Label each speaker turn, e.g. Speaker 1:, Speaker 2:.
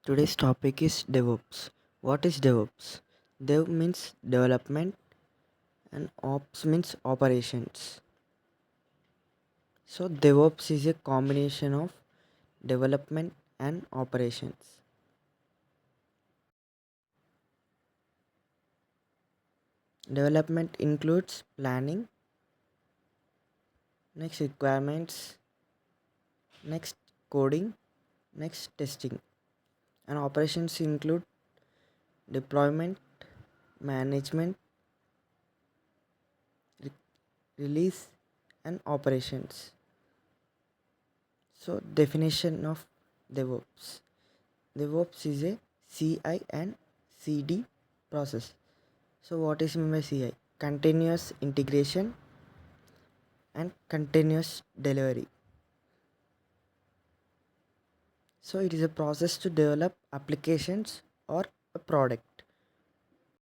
Speaker 1: Today's topic is DevOps. What is DevOps? Dev means development and Ops means operations. So DevOps is a combination of development and operations. Development includes planning, next requirements, next coding, next testing. And operations include deployment, management, re- release and operations. So definition of DevOps. DevOps is a CI and CD process. So what is meant by CI? Continuous integration and continuous delivery. So it is a process to develop applications or a product.